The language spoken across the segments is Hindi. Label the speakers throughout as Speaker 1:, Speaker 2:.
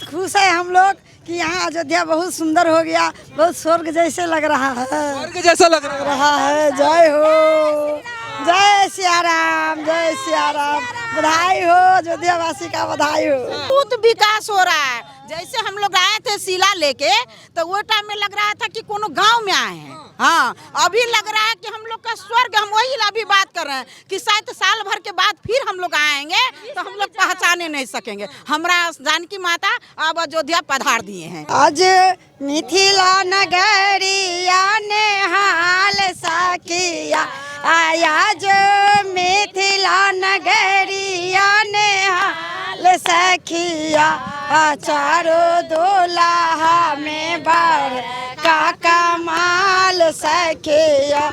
Speaker 1: बहुत खुश है हम लोग कि यहाँ अयोध्या बहुत सुंदर हो गया, बहुत स्वर्ग जैसे लग रहा है।
Speaker 2: स्वर्ग जैसा लग रहा
Speaker 1: है। जय हो, जय सिया राम, जय सिया राम। बधाई हो, अयोध्या वासी का बधाई हो।
Speaker 3: बहुत विकास हो रहा है। जैसे हम लोग आए थे शिला लेके तो वो टाइम में लग रहा था कि कोनो गांव में आए हैं। हाँ, अभी लग रहा है कि हम लोग का स्वर्ग। हम वही अभी बात कर रहे हैं कि शायद साल भर के बाद फिर हम लोग आएंगे तो हम लोग पहचाने नहीं सकेंगे। हमरा जानकी माता अब अयोध्या पधार दिए हैं।
Speaker 1: आज मिथिला नगरिया ने हाल सखिया आया, जो मिथिला नगरिया ने हाल सखिया, चारों दुल्हा में बर का कमाल सखिया,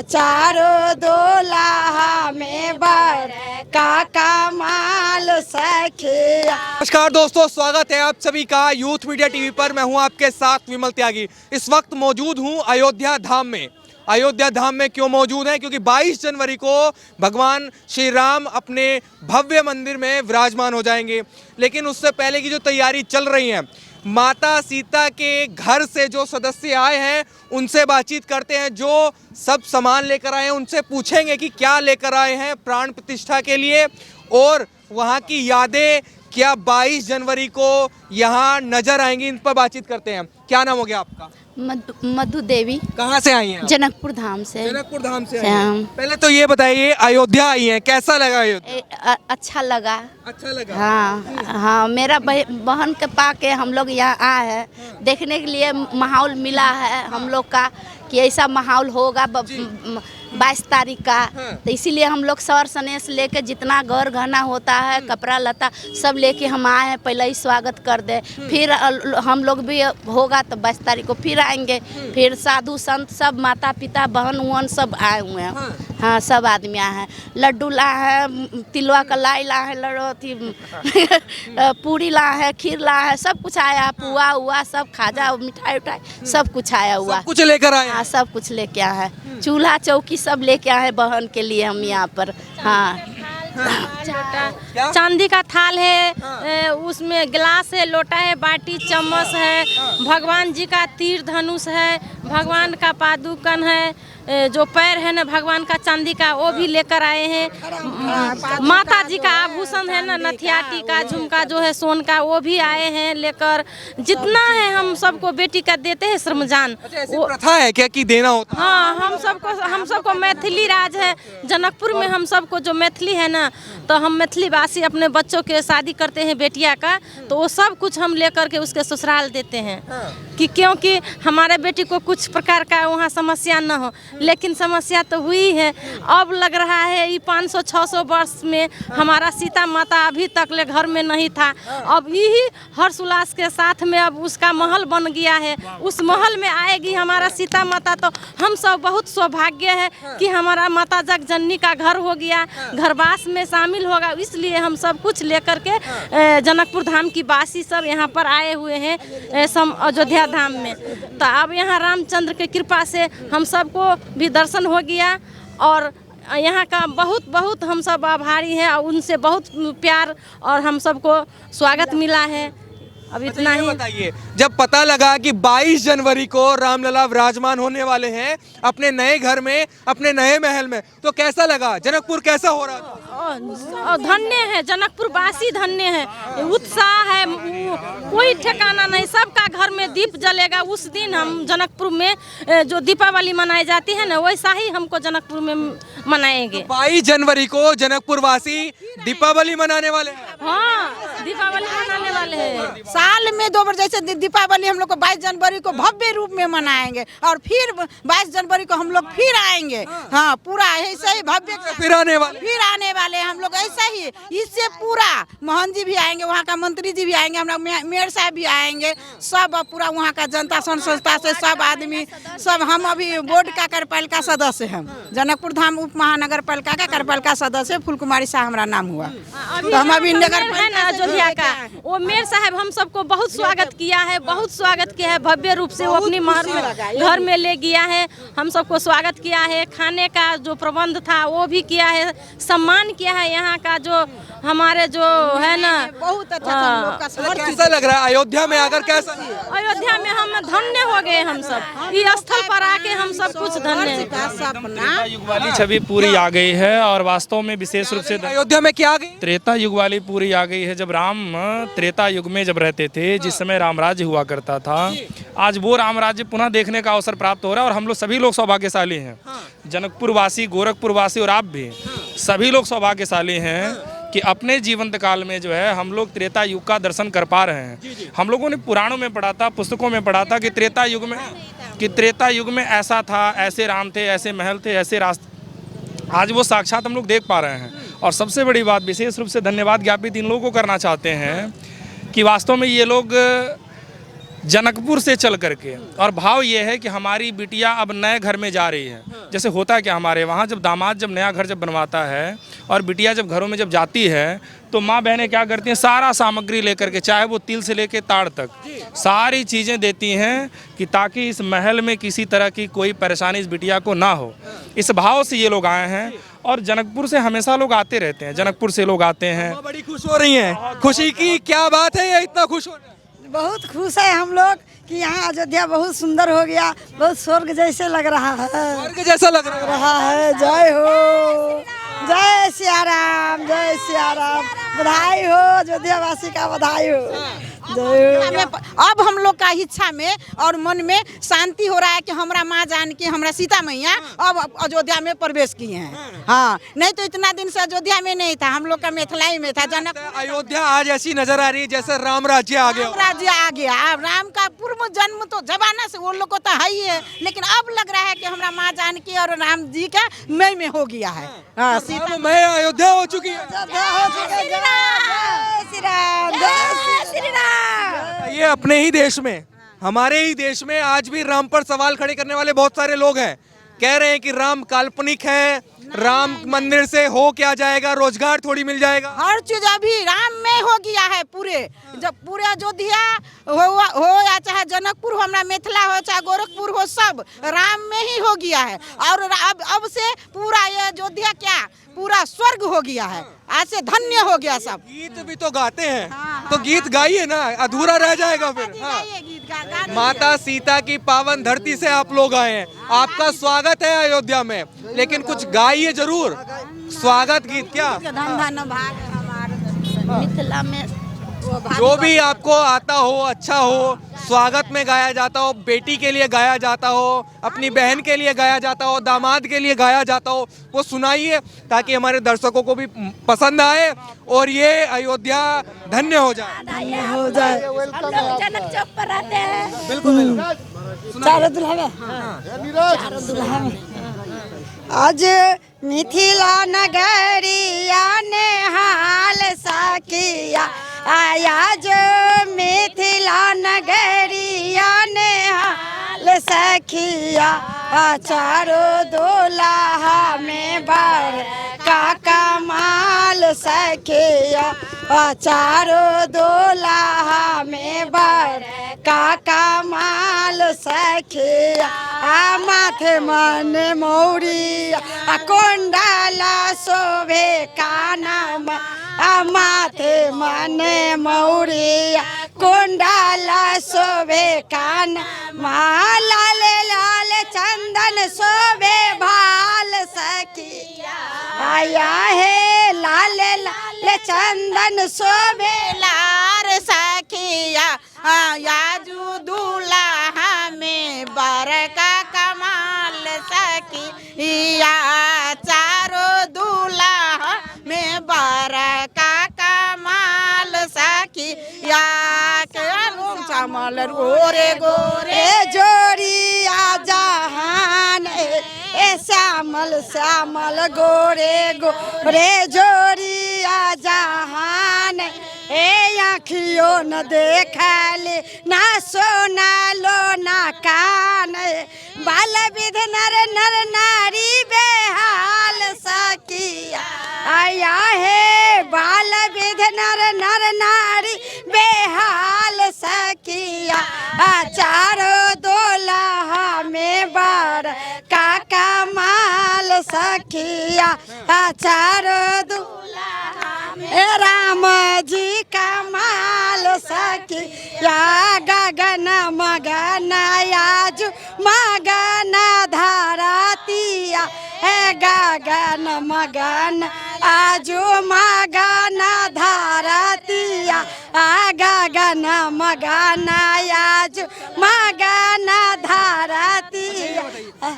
Speaker 1: चारों दुल्हा में बर का कमाल सखिया।
Speaker 2: नमस्कार दोस्तों, स्वागत है आप सभी का यूथ मीडिया टीवी पर। मैं हूं आपके साथ विमल त्यागी। इस वक्त मौजूद हूं अयोध्या धाम में। अयोध्या धाम में क्यों मौजूद है? क्योंकि 22 जनवरी को भगवान श्री राम अपने भव्य मंदिर में विराजमान हो जाएंगे। लेकिन उससे पहले की जो तैयारी चल रही है, माता सीता के घर से जो सदस्य आए हैं उनसे बातचीत करते हैं। जो सब सामान लेकर आए हैं उनसे पूछेंगे कि क्या लेकर आए हैं प्राण प्रतिष्ठा के लिए, और वहाँ की यादें क्या 22 जनवरी को यहाँ नजर आएंगी। इन पर बातचीत करते हैं। क्या नाम हो गया आपका?
Speaker 4: मधु देवी।
Speaker 2: कहाँ से आई हैं?
Speaker 4: जनकपुर धाम से।
Speaker 2: जनकपुर धाम से आई हैं। पहले तो ये बताइए, अयोध्या आई हैं, कैसा लगा अयोध्या?
Speaker 4: अच्छा लगा।
Speaker 2: अच्छा लगा।
Speaker 4: हाँ हाँ, मेरा बहन के पाके हम लोग यहाँ आए हैं। देखने के लिए माहौल मिला है हम लोग का कि ऐसा माहौल होगा 22 तारीख का। तो इसीलिए हम लोग सवर सनेस लेके जितना गौर गहना होता है, कपड़ा लता सब लेके हम आए हैं। पहले ही स्वागत कर दे, फिर हम लोग भी होगा तो 22 तारीख को फिर आएंगे। फिर साधु संत सब माता पिता बहन उहन सब आए हुए हैं। हाँ, सब आदमी आए हैं। लड्डू लाए हैं, तिलवा का लाई लाए हैं, पूरी लाए हैं, खीर लाए हैं, सब कुछ आया। पुआ हुआ सब, खाजा मिठाई उठाई सब कुछ आया हुआ।
Speaker 2: सब कुछ लेकर आए?
Speaker 4: हाँ, सब कुछ लेके आए हैं। चूल्हा चौकी सब लेके आए हैं बहन के लिए हम यहाँ पर। हाँ,
Speaker 5: चांदी का थाल है, उसमें गिलास है, लोटा है, बाटी चम्मच है, भगवान जी का तीर धनुष है, भगवान का पादुकन है, जो पैर है ना भगवान का चांदी का वो भी लेकर आए हैं। माता जी का आभूषण है ना, नथिया टीका झुमका जो है सोन का, वो भी आए हैं लेकर। जितना है हम सबको बेटी का देते हैं श्रमजान।
Speaker 2: वो प्रथा है क्या कि देना होता है?
Speaker 5: हाँ, हम सबको मैथिली राज है जनकपुर में। हम सबको जो मैथिली है ना, तो हम मैथिली वासी अपने बच्चों के शादी करते हैं बेटिया का, तो वो सब कुछ हम लेकर के उसके ससुराल देते हैं कि क्योंकि हमारे बेटी को कुछ प्रकार का वहाँ समस्या न हो। लेकिन समस्या तो हुई है। अब लग रहा है ये 500-600 वर्ष में हमारा सीता माता अभी तक ले घर में नहीं था। अब यही हर्ष उल्लास के साथ में अब उसका महल बन गया है। उस महल में आएगी हमारा सीता माता, तो हम सब बहुत सौभाग्य है कि हमारा माता जग जननी का घर हो गया, घरवास में शामिल होगा। इसलिए हम सब कुछ लेकर के जनकपुर धाम की वासी सब यहाँ पर आए हुए हैं अयोध्या धाम में। तो अब यहाँ रामचंद्र की कृपा से हम सबको भी दर्शन हो गया, और यहाँ का बहुत बहुत हम सब आभारी हैं और उनसे बहुत प्यार और हम सबको स्वागत मिला है। अब इतना ही
Speaker 2: बताइए, जब पता लगा कि 22 जनवरी को रामलला विराजमान होने वाले हैं अपने नए घर में, अपने नए महल में, तो कैसा लगा? जनकपुर कैसा हो रहा था?
Speaker 5: धन्य है जनकपुर वासी, धन्य है, उत्साह है, कोई ठिकाना नहीं। सबका घर में दीप जलेगा उस दिन। हम जनकपुर में जो दीपावली मनाई जाती है ना, वैसा ही हमको जनकपुर में मनाएंगे।
Speaker 2: 22 जनवरी को जनकपुर वासी दीपावली मनाने वाले हैं।
Speaker 5: हाँ, दीपावली मनाने वाले हैं।
Speaker 3: साल में 2 बार, जैसे दीपावली हम लोग को 22 जनवरी को भव्य रूप में मनाएंगे, और फिर 22 जनवरी को हम लोग फिर आएंगे। हाँ, पूरा ऐसे ही भव्य
Speaker 2: फिर आने
Speaker 3: वाले हम लोग ऐसा ही। इससे पूरा मोहन जी भी आएंगे, वहाँ का मंत्री जी भी आएंगे, हम लोग मेयर साहब भी आएंगे, सब पूरा वहाँ का जनता संस्था से सब आदमी सब। हम अभी बोर्ड का कार्यपालिका सदस्य हैं, जनकपुर धाम उप महानगर पालिका का कार्यपालिका सदस्य फूल कुमारी शाह हमारा नाम हुआ। तो हम अभी नगर
Speaker 5: है ना अयोध्या का, वो मेयर साहब हम सबको बहुत स्वागत किया है, बहुत स्वागत किया है भव्य रूप से। वो अपनी महल में घर में ले गया है, हम सबको स्वागत किया है। खाने का जो प्रबंध था वो भी किया है, सम्मान किया है। यहाँ का जो हमारे जो है ना
Speaker 3: बहुत अच्छा हम लोग का
Speaker 2: कैसा लग रहा है अयोध्या में आकर? कैसा
Speaker 5: अयोध्या में हम धन्य हो गए, हम सब इस स्थल पर आके हम सब कुछ धन्य।
Speaker 3: सपना
Speaker 6: युग वाली छवि पूरी आ गई है और वास्तव में विशेष रूप से
Speaker 2: अयोध्या में क्या आ गई?
Speaker 6: त्रेता युग वाली पूरी आ गई है। जब राम त्रेता युग में जब रहते थे, जिस समय राम राज्य हुआ करता था, आज वो राम राज्य पुनः देखने का अवसर प्राप्त हो रहा है और हम लोग सभी लोग सौभाग्यशाली हैं। जनकपुर वासी, गोरखपुर वासी और आप भी सभी लोग सौभाग्यशाली हैं कि अपने जीवंत काल में जो है हम लोग त्रेता युग का दर्शन कर पा रहे हैं। हम लोगों ने पुराणों में पढ़ा था, पुस्तकों में पढ़ा था कि त्रेता युग में ऐसा था, ऐसे राम थे, ऐसे महल थे, ऐसे रास्ते। आज वो साक्षात हम लोग देख पा रहे हैं। और सबसे बड़ी बात, विशेष रूप से धन्यवाद ज्ञापित इन लोगों को करना चाहते हैं कि वास्तव में ये लोग जनकपुर से चल करके, और भाव ये है कि हमारी बिटिया अब नए घर में जा रही है। जैसे होता है कि हमारे वहाँ जब दामाद जब नया घर जब बनवाता है और बिटिया जब घरों में जब जाती है तो माँ बहनें क्या करती हैं, सारा सामग्री लेकर के, चाहे वो तिल से लेके ताड़ तक सारी चीज़ें देती हैं कि ताकि इस महल में किसी तरह की कोई परेशानी इस बिटिया को ना हो। इस भाव से ये लोग आए हैं और जनकपुर से हमेशा लोग आते रहते हैं। जनकपुर से लोग आते हैं।
Speaker 2: बड़ी खुश हो रही हैं। खुशी की क्या बात है, ये इतना खुश हो रहे हैं?
Speaker 1: बहुत खुश है हम लोग कि यहाँ अयोध्या बहुत सुंदर हो गया, बहुत स्वर्ग जैसे लग रहा है।
Speaker 2: स्वर्ग जैसा लग रहा है।
Speaker 1: जय हो, जय सिया राम, जय सिया राम। बधाई हो, अयोध्या वासी का बधाई हो। जय हो।
Speaker 3: अब हम लोग का इच्छा में और मन में शांति हो रहा है कि हमारा माँ जानकी, हमारा सीता मैया अब अयोध्या में प्रवेश किए हैं। हाँ, नहीं तो इतना दिन से अयोध्या में नहीं था, हम लोग का मिथिलाई में था। जनक
Speaker 2: अयोध्या आज ऐसी नजर आ रही है जैसे राम राज्य आ गया।
Speaker 3: राज्य आ गया। राम का पूर्व जन्म तो जमाना से वो लोग को तो है ही है, लेकिन अब लग रहा है कि हमारा माँ जानकी और राम जी का मई में हो गया है। हाँ, सीता
Speaker 2: मैं अयोध्या हो चुकी है। ये अपने ही देश में, हमारे ही देश में आज भी राम पर सवाल खड़े करने वाले बहुत सारे लोग हैं। कह रहे हैं कि राम काल्पनिक है, राम मंदिर से हो क्या जाएगा, रोजगार थोड़ी मिल जाएगा।
Speaker 3: हर चीज अभी राम में हो गया है। पूरे जब पूरे अयोध्या हो या चाहे जनकपुर हो, हमारा मिथिला हो चाहे गोरखपुर हो, सब राम में ही हो गया है। और अब से पूरा ये अयोध्या क्या पूरा स्वर्ग हो गया है। आज से धन्य हो गया सब।
Speaker 2: गीत भी तो गाते हैं। तो गीत गाइए ना, अधूरा रह जाएगा फिर। हाँ। माता सीता की पावन धरती से आप लोग आए हैं, आपका स्वागत है अयोध्या में, लेकिन कुछ गाइए जरूर। स्वागत गीत क्या?
Speaker 4: मिथिला में
Speaker 2: जो भी आपको आता हो, अच्छा हो, स्वागत में गाया जाता हो, बेटी के लिए गाया जाता हो, अपनी बहन के लिए गाया जाता हो, दामाद के लिए गाया जाता हो, वो सुनाइए ताकि हमारे दर्शकों को भी पसंद आए और ये अयोध्या धन्य हो जाए।
Speaker 1: हो जाए।
Speaker 4: हम लोग जनक चौक पर रहते हैं।
Speaker 2: बिल्कुल।
Speaker 1: चारों दुल्हा में, चारों दुल्हा में। आज मिथिला नगरिया ने हाल सखिया आया, जो मिथिला नगरिया ने हाल सखिया। चारों दुल्हा में बर का कमाल सखिया। चारों दुल्हा में बर का कमाल सखिया। माथे मन मौरी कोंडाला शोभे कानमा। माथे मन मौरी कोंडाला शोभे कानमा। लाल लाल चंदन शोभे भाल सखिया। आया है लाल लाल चंदन शोभे
Speaker 3: लार सखिया। याजू दूल्हा में बर का कमाल सखिया। चारों दूल्हा में बर का कमाल सखिया। श्यामल गोरे गोरे जोड़िया जहान, ए श्यामल श्यामल गोरे गोरे जोड़िया जहान। ए आँखियों न देखले ना सोना लो ना कान। बाल विध नर नर नारी बेहाल सखिया। आया है बाल विध नर नर नारी
Speaker 1: बेहाल सखिया चारों दोलहा में बार काका माल सखिया चारों दोलहा में राम जी का माल सखिया गगन मगन आज मगन धरतिया है गगन मगन आजो मगन धरतिया गगन मगन आज मगन धरतिया।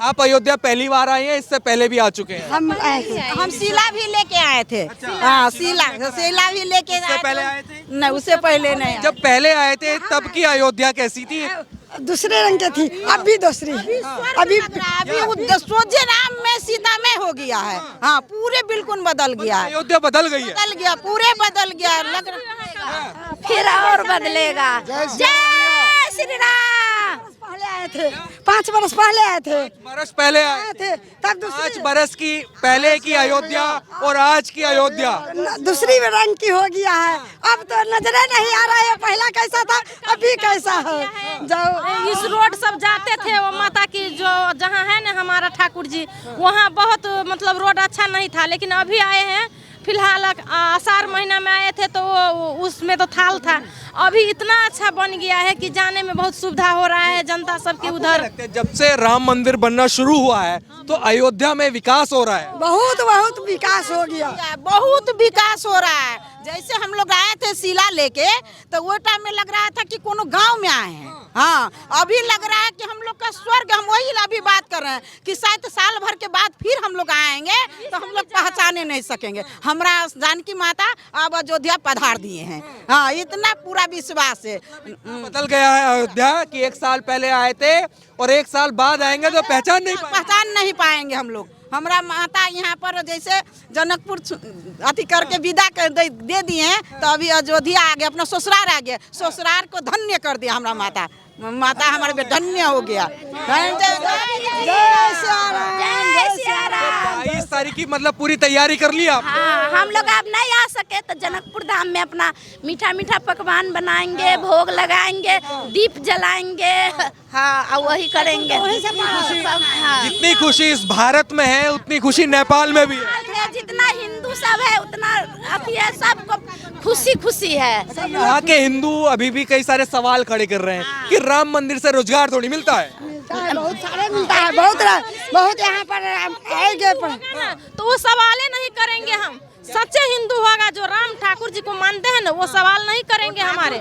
Speaker 2: आप अयोध्या पहली बार आए हैं, इससे पहले भी आ चुके हैं?
Speaker 3: हम शीला भी लेके आए थे। हाँ, शीला भी लेके
Speaker 2: पहले आए थे?
Speaker 3: नहीं, उससे पहले नहीं।
Speaker 2: जब पहले आए थे तब की अयोध्या कैसी थी?
Speaker 1: दूसरे रंग की थी, अब भी दूसरी।
Speaker 3: अभी सोचे राम में सीता में हो गया है। हाँ, पूरे बिल्कुल बदल गया है।
Speaker 2: अयोध्या बदल गई है?
Speaker 3: बदल गया, पूरे बदल गया लग रहा।
Speaker 4: फिर और बदलेगा। जय श्री राम।
Speaker 1: पहले आए थे, 5 बरस पहले आए थे।
Speaker 2: बरस पहले आए
Speaker 1: थे तब
Speaker 2: 5 बरस की पहले की अयोध्या और आज की अयोध्या
Speaker 1: दूसरी रंग की हो गया है। अब तो नजरे नहीं आ रहा है पहला कैसा था अभी कैसा है। जाओ
Speaker 5: इस रोड सब जाते थे, वो माता की जो जहाँ है ना हमारा ठाकुर जी, वहाँ बहुत मतलब रोड अच्छा नहीं था, लेकिन अभी आए हैं फिलहाल आषाढ़ महीना में आए थे तो उसमें तो थाल था। अभी इतना अच्छा बन गया है कि जाने में बहुत सुविधा हो रहा है जनता सबके उधर।
Speaker 2: जब से राम मंदिर बनना शुरू हुआ है तो अयोध्या में विकास हो रहा है।
Speaker 1: बहुत विकास हो गया,
Speaker 3: बहुत विकास हो रहा है। जैसे हम लोग आए थे शीला लेके तो वो टाइम में लग रहा था कि कोनो गांव में आए हैं। हाँ, अभी लग रहा है कि हम लोग का स्वर्ग। हम वही अभी बात कर रहे हैं कि शायद साल भर के बाद फिर हम लोग आएंगे तो हम लोग पहचाने नहीं सकेंगे। हमारा जानकी माता अब अयोध्या पधार दिए हैं। हाँ, इतना पूरा विश्वास है।
Speaker 2: बदल गया है अयोध्या कि 1 साल पहले आए थे और 1 साल बाद आएंगे तो पहचान नहीं
Speaker 3: पाएंगे हम लोग। हमारा माता यहाँ पर जैसे जनकपुर अति करके विदा कर दे दिए हैं तो अभी अयोध्या आ गया, अपना ससुराल आ गया। ससुराल को धन्य कर दिया हमारा माता हमारे पे धन्य हो गया।
Speaker 4: जय श्री राम।
Speaker 2: 22 तारीख की मतलब पूरी तैयारी कर ली आप?
Speaker 4: हाँ, हम लोग अब नहीं आ सके तो जनकपुर धाम में अपना मीठा मीठा पकवान बनाएंगे, भोग लगाएंगे, दीप जलाएंगे। हाँ, और वही करेंगे। हाँ।
Speaker 2: जितनी खुशी इस भारत में है उतनी खुशी नेपाल में भी है।
Speaker 4: जितना हिंदू सब है उतना अथी है, सबको खुशी खुशी है।
Speaker 2: यहाँ के हिंदू अभी भी कई सारे सवाल खड़े कर रहे हैं कि राम मंदिर से रोजगार थोड़ी मिलता है।
Speaker 1: बहुत सारे मिलता है, बहुत यहाँ पर आएंगे
Speaker 5: तो वो सवाल नहीं करेंगे। हम सच्चे हिंदू होगा जो राम ठाकुर जी को मानते हैं ना, वो सवाल नहीं करेंगे हमारे।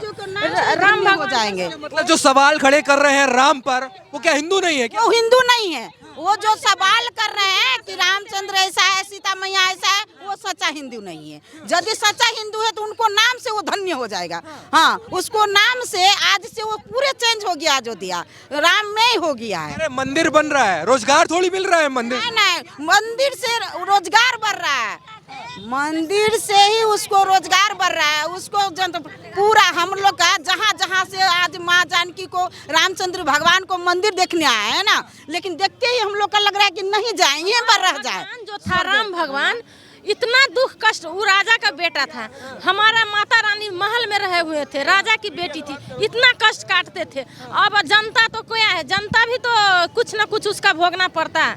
Speaker 5: राम
Speaker 3: हो जाएंगे।
Speaker 2: मतलब जो सवाल खड़े कर रहे हैं राम पर, वो क्या हिंदू नहीं है क्या?
Speaker 3: वो हिंदू नहीं है। वो जो सवाल कर रहे हैं कि रामचंद्र ऐसा है, सीता मैया ऐसा है, वो सच्चा हिंदू नहीं है। यदि सच्चा हिंदू है तो उनको नाम से वो धन्य हो जाएगा। हाँ, उसको नाम से आज से वो पूरे चेंज हो गया। अयोध्या राम में ही हो गया है।
Speaker 2: अरे मंदिर बन रहा है, रोजगार थोड़ी मिल रहा है।
Speaker 3: नहीं, मंदिर से रोजगार बढ़ रहा है। मंदिर से ही उसको रोजगार बढ़ रहा है। उसको पूरा हम लोग का जहाँ से आज माँ जानकी को, रामचंद्र भगवान को मंदिर देखने आए हैं ना, लेकिन देखते ही हम लोग का लग रहा है कि नहीं जाए, यहीं पर रह जाए।
Speaker 5: जो था राम भगवान, इतना दुख कष्ट, वो राजा का बेटा था। हमारा माता रानी महल में रहे हुए थे, राजा की बेटी थी, इतना कष्ट काटते थे। अब जनता तो क्या है, जनता भी तो कुछ न कुछ उसका भोगना पड़ता है।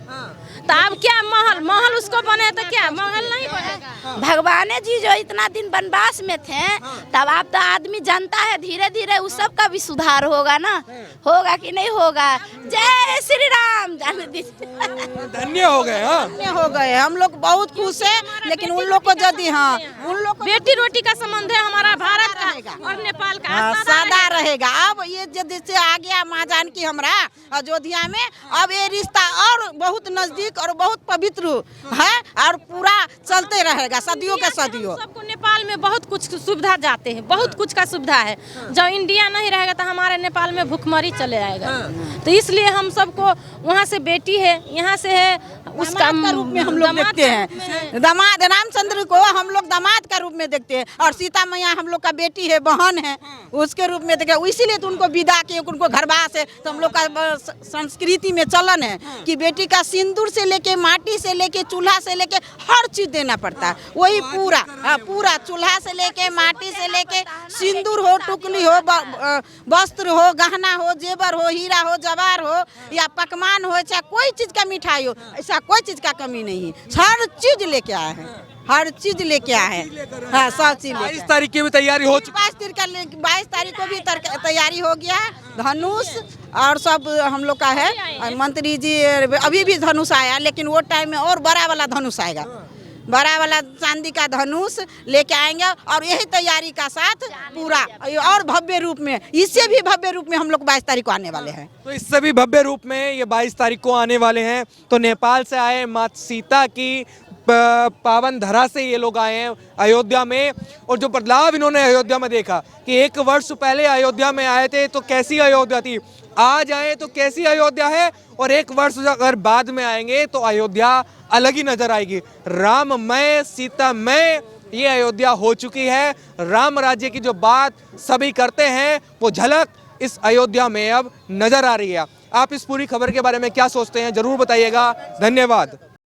Speaker 5: तो अब क्या महल उसको बने तो क्या महल नहीं बनेगा?
Speaker 4: भगवान जी जो इतना दिन वनवास में थे, तब आप तो आदमी जानता है धीरे धीरे उस सब का भी सुधार होगा ना। होगा कि नहीं होगा? जय श्री राम। जाने दीजिए।
Speaker 2: धन्य हो गए। हाँ,
Speaker 3: धन्य हो गए। हम लोग बहुत खुश है, लेकिन उन लोग को यदि उन लोग को
Speaker 5: बेटी रोटी का संबंध है हमारा भारत का और नेपाल का।
Speaker 3: सादा रहेगा। अब ये जैसे आ गया माँ जानकी हमरा अयोध्या में, अब ये रिश्ता और बहुत नजदीक और बहुत पवित्र है और पूरा चलते रहेगा सदियों के सदियों।
Speaker 5: सबको नेपाल में बहुत कुछ सुविधा जाते हैं, बहुत कुछ का सुविधा है। जब इंडिया नहीं रहेगा तो हमारे नेपाल में भूखमरी चले आएगा। तो इसलिए हम सबको वहाँ से बेटी है, यहाँ से है, उसका
Speaker 3: रूप में हम लोग देखते हैं। दामाद रामचंद्र को हम लोग दामाद का रूप में देखते हैं और सीता मैया हम लोग का बेटी है, बहन है, उसके रूप में देखते। इसीलिए तो उनको विदा किए, उनको घरवास है। तो हम लोग का संस्कृति में चलन है कि बेटी का सिंदूर से से लेके माटी से लेके चूल्हा से लेके हर चीज देना पड़ता है। वही पूरा पूरा चूल्हा से लेके माटी से लेके सिंदूर हो, टुकली हो, वस्त्र हो, गहना हो, जेवर हो, हीरा हो, जवार हो या पकवान हो, चाहे कोई चीज का मिठाई हो, ऐसा कोई चीज का कमी नहीं है। हर चीज लेके आए हैं, हर चीज लेके आए हैं। हाँ, सब चीज लेके
Speaker 2: 22 तारीख की भी तैयारी हो चुकी
Speaker 3: 22 तारीख को भी तैयारी हो गया है। धनुष और सब हम लोग का है। और मंत्री जी अभी भी धनुष आया, लेकिन वो टाइम में और बड़ा वाला धनुष आएगा, बड़ा वाला चांदी का धनुष लेके आएंगे। और यही तैयारी का साथ पूरा और भव्य रूप में, इससे भी भव्य रूप में हम लोग 22 तारीख को आने वाले हैं।
Speaker 2: तो इससे भी भव्य रूप में ये 22 तारीख को आने वाले हैं। तो नेपाल से आए माता सीता की पावन धरा से ये लोग आए हैं अयोध्या में। और जो बदलाव इन्होंने अयोध्या में देखा कि 1 वर्ष पहले अयोध्या में आए थे तो कैसी अयोध्या थी, आज आए तो कैसी अयोध्या है, और 1 वर्ष अगर बाद में आएंगे तो अयोध्या अलग ही नजर आएगी। राममय सीतामय ये अयोध्या हो चुकी है। राम राज्य की जो बात सभी करते हैं वो झलक इस अयोध्या में अब नजर आ रही है। आप इस पूरी खबर के बारे में क्या सोचते हैं जरूर बताइएगा। धन्यवाद।